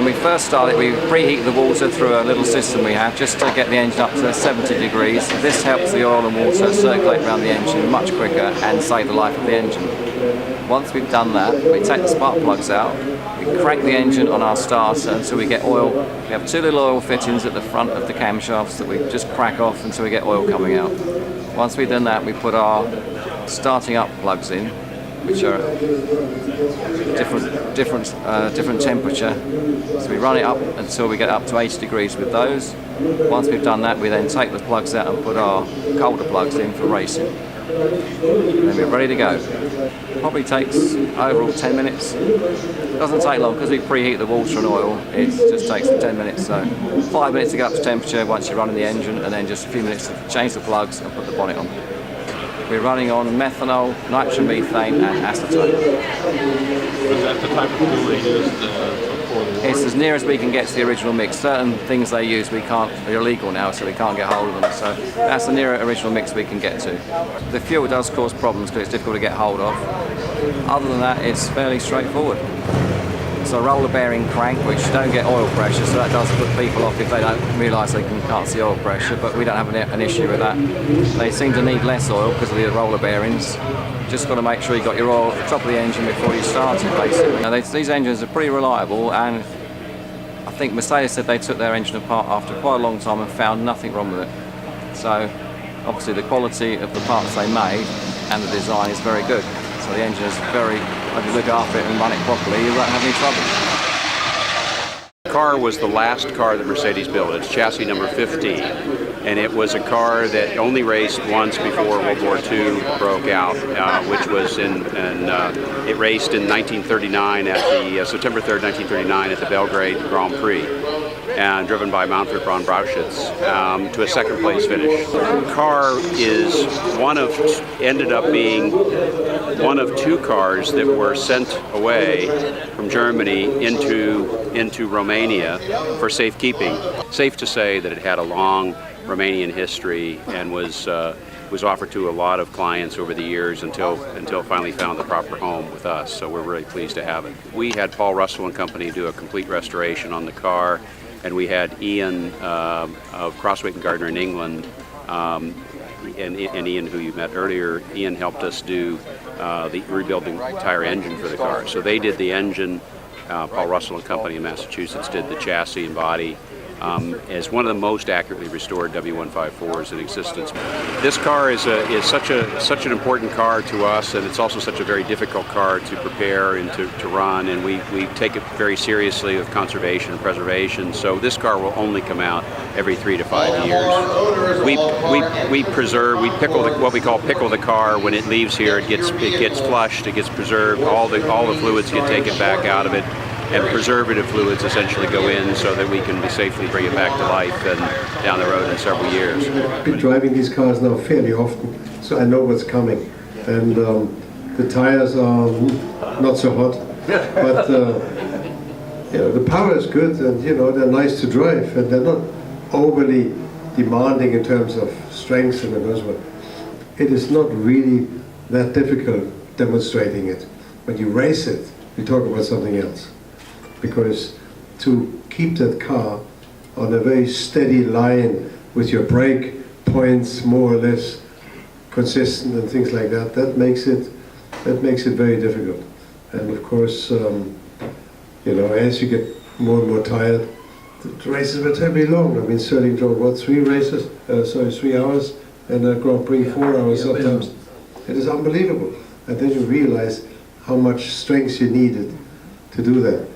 When we first started, we preheat the water through a little system we have just to get the engine up to 70 degrees. This helps the oil and water circulate around the engine much quicker and save the life of the engine. Once we've done that, we take the spark plugs out, we crank the engine on our starter until we get oil. We have two little oil fittings at the front of the camshafts that we just crack off until we get oil coming out. Once we've done that, we put our starting up plugs in, which are different temperature. So we run it up until we get up to 80 degrees with those. Once we've done that, we then take the plugs out and put our colder plugs in for racing. And then we're ready to go. Probably takes overall 10 minutes. It doesn't take long because we preheat the water and oil. It just takes 10 minutes. So 5 minutes to get up to temperature once you're running the engine, and then just a few minutes to change the plugs and put the bonnet on. We're running on methanol, nitromethane and acetone. Is that the type of fuel they used for the war? It's as near as we can get to the original mix. Certain things they use they're illegal now, so we can't get hold of them. So that's the near original mix we can get to. The fuel does cause problems because it's difficult to get hold of. Other than that, it's fairly straightforward. It's a roller bearing crank which don't get oil pressure, so that does put people off if they don't realise they can't see oil pressure, but we don't have an issue with that. They seem to need less oil because of the roller bearings. Just got to make sure you got your oil at the top of the engine before you start it, basically. Now, these engines are pretty reliable, and I think Mercedes said they took their engine apart after quite a long time and found nothing wrong with it. So obviously the quality of the parts they made and the design is very good. So the engine is if you look after it and run it properly, you won't have any trouble. The car was the last car that Mercedes built. It's chassis number 15, and it was a car that only raced once before World War II broke out, which was it raced in 1939 at the September 3rd, 1939 at the Belgrade Grand Prix, and driven by Manfred von Brauchitz to a second place finish. The car ended up being one of two cars that were sent away from Germany into Romania for safekeeping. Safe to say that it had a long Romanian history and was offered to a lot of clients over the years until finally found the proper home with us. So we're really pleased to have it. We had Paul Russell and Company do a complete restoration on the car, and we had Ian of Crossweight and Gardner in England, and Ian, who you met earlier. Ian helped us do rebuild the entire engine for the car. So they did the engine. Paul Russell and Company in Massachusetts did the chassis and body. As one of the most accurately restored W154s in existence. This car is such an important car to us, and it's also such a very difficult car to prepare and to run, and we take it very seriously with conservation and preservation. So this car will only come out every 3 to 5 years. We preserve, what we call pickle the car. When it leaves here, it gets flushed, it gets preserved. All the fluids get taken back out of it, and preservative fluids essentially go in so that we can safely bring it back to life and down the road in several years. I've been driving these cars now fairly often, so I know what's coming. And the tires are not so hot, but the power is good, and they're nice to drive, and they're not overly demanding in terms of strength and those. It is not really that difficult demonstrating it. When you race it, we talk about something else. Because to keep that car on a very steady line with your brake points more or less consistent and things like that, that makes it very difficult. And of course, as you get more and more tired, the races were terribly long. I mean, Sterling drove 3 hours, and a Grand Prix 4 hours sometimes. It is unbelievable. And then you realize how much strength you needed to do that.